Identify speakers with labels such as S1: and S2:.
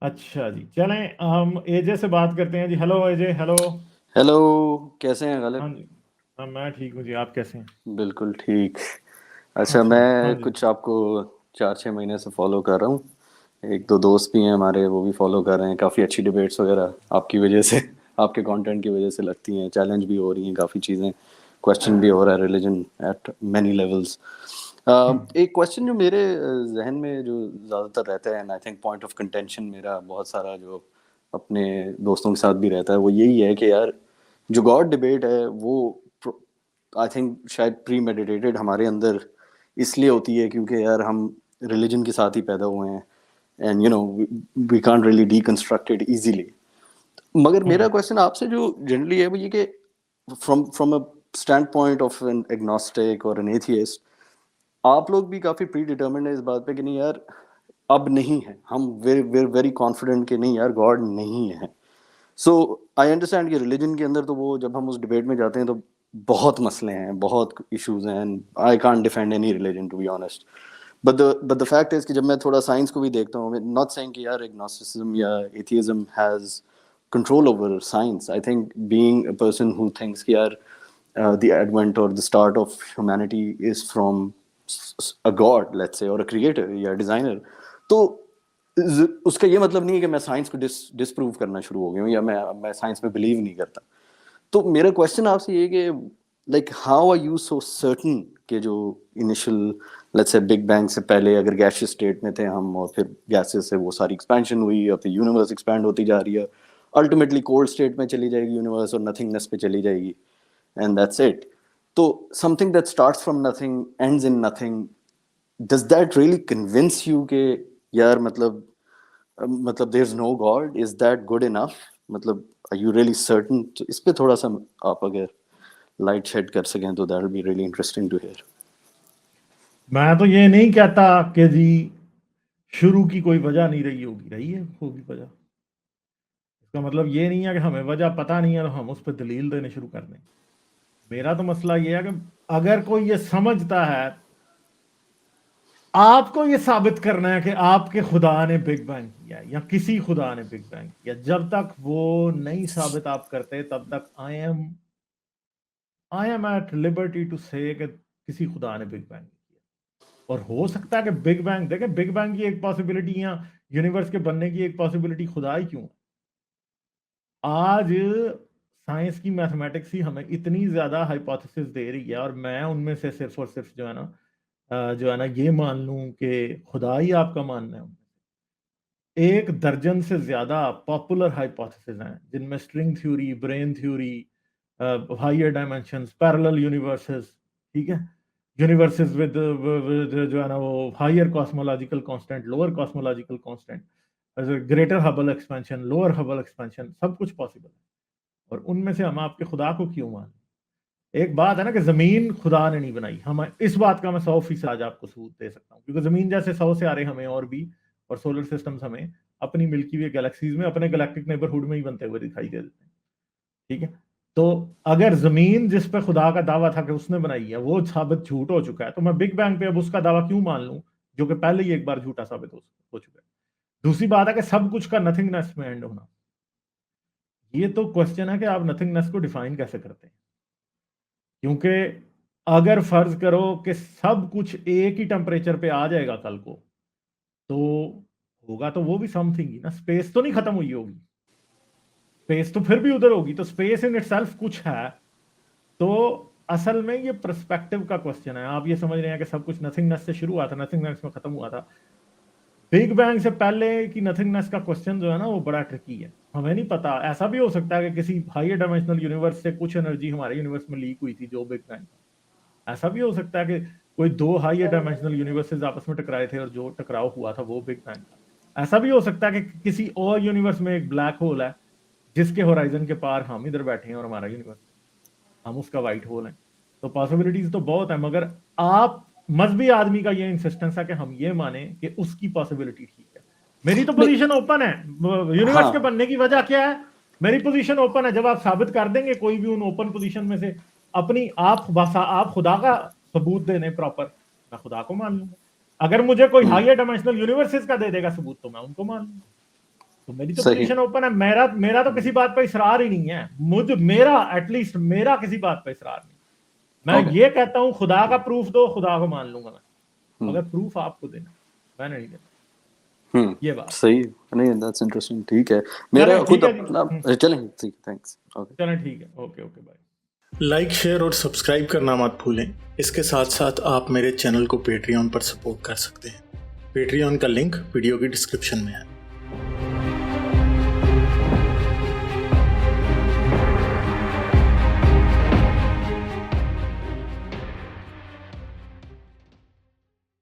S1: अच्छा जी, चलें हम एजे से बात करते हैं जी। हेलो एजे। हेलो।
S2: हेलो। कैसे हैं
S1: हाँ
S2: गालिब?
S1: जी। हाँ, मैं ठीक हूँ जी, आप कैसे हैं?
S2: बिल्कुल ठीक। अच्छा,
S1: अच्छा जी। हाँ
S2: मैं
S1: जी।
S2: कुछ आपको 4-6 महीने से फॉलो कर रहा हूँ। एक दो दोस्त भी हैं हमारे, वो भी फॉलो कर रहे हैं। काफ़ी अच्छी डिबेट्स वगैरह आपकी वजह से आपके कंटेंट की वजह से लगती हैं। चैलेंज भी हो रही हैं काफ़ी चीज़ें, क्वेश्चन भी हो रहा है रिलीजन एट मैनी लेवल्स।
S1: हम्म।
S2: एक क्वेश्चन जो मेरे जहन में जो ज़्यादातर रहता है, and I think point of contention मेरा बहुत सारा जो अपने दोस्तों के साथ भी रहता है, वो यही है कि यार जो गॉड डिबेट है वो आई थिंक शायद प्री मेडिटेटेड हमारे अंदर इसलिए होती है क्योंकि यार हम रिलीजन के साथ ही पैदा हुए हैं, and we can't really deconstruct it easily. मगर मेरा
S1: हम्म।
S2: क्वेश्चन आपसे जो जनरली है वो ये कि from a stand point of an agnostic और एन एथियस्ट, आप लोग भी काफी प्री डिटर्मिन्ड है इस बात पे कि नहीं यार अब नहीं है, हम वेरी वेरी वेरी कॉन्फिडेंट कि नहीं यार गॉड नहीं है। सो आई अंडरस्टैंड कि रिलीजन के अंदर तो वो जब हम उस डिबेट में जाते हैं तो बहुत मसले हैं, बहुत इश्यूज हैं, and I can't defend any religion to be honest. But the fact is कि जब मैं थोड़ा साइंस को भी देखता हूँ, नॉट सेइंग कि यार एग्नोस्टिसिज्म या atheism has control over science. I think being a person who thinks कि यार the advent or the start of humanity is from a god, let's say, or a creator या designer, तो उसका ये मतलब नहीं है कि मैं साइंस को डिसप्रूव करना शुरू हो गया हूँ या मैं साइंस में बिलीव नहीं करता। तो मेरा क्वेश्चन आपसे ये कि like how are you so certain कि जो initial let's say big bang से पहले अगर गैसियस स्टेट में थे हम, और फिर गैसेस से वो सारी एक्सपेंशन हुई, अब फिर यूनिवर्स एक्सपैंड होती जा रही है, अल्टीमेटली कोल्ड स्टेट में चली जाएगी यूनिवर्स और नथिंगनेस पे चली जाएगी, एंड दैट्स इट। तो something that starts from nothing ends in nothing, does that really convince you के यार मतलब there is no God, is that good enough? मतलब आर यू रियली सर्टन? तो इस पे थोड़ा सा आप अगर लाइट शेड कर सकें तो that will be really interesting to hear.
S1: मैं तो ये नहीं कहता कि जी शुरू की कोई वजह नहीं रही होगी, रही है, होगी वजह। इसका मतलब ये नहीं है कि हमें वजह पता नहीं है तो हम उस पर दलील देने शुरू कर दें। मेरा तो मसला ये है कि अगर कोई ये समझता है, आपको ये साबित करना है कि आपके खुदा ने बिग बैंग किया है या किसी खुदा ने बिग बैंग किया, जब तक वो नहीं साबित आप करते तब तक I am at liberty to say कि किसी खुदा ने बिग बैंग किया। और हो सकता है कि बिग बैंग, देखे, बिग बैंग की एक पॉसिबिलिटी या यूनिवर्स के बनने की एक पॉसिबिलिटी खुदा ही क्यों है। आज साइंस की मैथमेटिक्स ही हमें इतनी ज्यादा हाइपोथेसिस दे रही है, और मैं उनमें से सिर्फ और सिर्फ जो है ना ये मान लूं कि खुदा ही आपका मानना है। एक दर्जन से ज्यादा पॉपुलर हाइपोथेसिस हैं, जिनमें string theory, brane theory, higher dimensions, parallel universes, ठीक है, यूनिवर्सेस विद जो है ना वो higher cosmological constant, lower cosmological constant, greater Hubble expansion, lower Hubble expansion, सब कुछ पॉसिबल है। और उनमें से हम आपके खुदा को क्यों मान। एक बात है ना कि जमीन खुदा ने नहीं बनाई, हम इस बात का मैं 100% आज आपको सबूत दे सकता हूँ, क्योंकि जमीन जैसे 100 सितारे हमें और भी, और सोलर सिस्टम्स हमें अपनी मिल्की वे गैलेक्सीज में अपने गैलेक्टिक नेबरहुड में ही बनते हुए दिखाई दे देते हैं। ठीक है। तो अगर जमीन जिस पे खुदा का दावा था कि उसने बनाई है वो साबित झूठ हो चुका है, तो मैं बिग बैंग पे अब उसका दावा क्यों मान लूं, जो कि पहले ही एक बार झूठा साबित हो चुका है। दूसरी बात है कि सब कुछ का नथिंगनेस में एंड होना। ये तो क्वेश्चन है कि आप नथिंगनेस को डिफाइन कैसे करते हैं। क्योंकि अगर फर्ज करो कि सब कुछ एक ही टेम्परेचर पे आ जाएगा कल को, तो होगा तो वो भी समथिंग ही ना, स्पेस तो नहीं खत्म हुई होगी, स्पेस तो फिर भी उधर होगी, तो स्पेस इन इटसेल्फ कुछ है। तो असल में ये पर्सपेक्टिव का क्वेश्चन है। आप ये समझ रहे हैं कि सब कुछ नथिंगनेस से शुरू हुआ था, नथिंगनेस में खत्म हुआ था। बिग बैंग से पहले की नथिंगनेस का क्वेश्चन जो है ना वो बड़ा ट्रिकी है, हमें नहीं पता। ऐसा भी हो सकता है कि किसी हायर डायमेंशनल यूनिवर्स से कुछ एनर्जी हमारे यूनिवर्स में लीक हुई थी, जो बिग बैंग। ऐसा भी हो सकता है कि कोई दो हाई डायमेंशनल यूनिवर्सेस आपस में टकराए थे और जो टकराव हुआ था वो बिग बैंग था। ऐसा भी हो सकता है कि किसी और यूनिवर्स में एक ब्लैक होल है, जिसके होराइजन के पार हम इधर बैठे हैं और हमारा यूनिवर्स, हम उसका व्हाइट होल है। तो पॉसिबिलिटीज तो बहुत है, मगर आप मजहबी आदमी का ये इंसिस्टेंस है कि हम ये माने कि उसकी पॉसिबिलिटी ठीक है। मेरी तो
S2: नहीं।
S1: पोजीशन ओपन है। यूनिवर्स के
S2: हाँ।
S1: बनने की वजह क्या है? मेरी पोजीशन ओपन है। जब आप साबित कर देंगे कोई भी उन ओपन पोजीशन में से अपनी, आप खुदा का सबूत देने प्रॉपर, मैं खुदा को मान लूंगा। अगर मुझे कोई
S2: हम्म।
S1: हायर डायमेंशनल यूनिवर्सेस का दे देगा सबूत तो मैं उनको मान लूंगा। तो मेरी तो
S2: सही।
S1: पोजीशन ओपन है, मेरा तो किसी बात पे इसरार ही नहीं है, मेरा एटलीस्ट मेरा किसी बात पे इसरार नहीं। मैं
S2: Okay.
S1: ये कहता हूँ खुदा का प्रूफ दो, खुदा को मान लूंगा मैं, मगर प्रूफ आपको देना, मैंने नहीं देना। ये बात
S2: सही नहीं, दैट्स इंटरेस्टिंग। ठीक है, मेरा
S1: चलें,
S2: खुद
S1: ठीक है जी।
S2: अपना चलें, ठीक, थैंक्स। ओके,
S1: चलें, ठीक है, okay okay, bye.
S3: Like, share और सब्सक्राइब करना मत भूलें। इसके साथ साथ आप मेरे चैनल को पेट्रियन पर सपोर्ट कर सकते हैं। पेट्रियन का लिंक वीडियो की डिस्क्रिप्शन में है।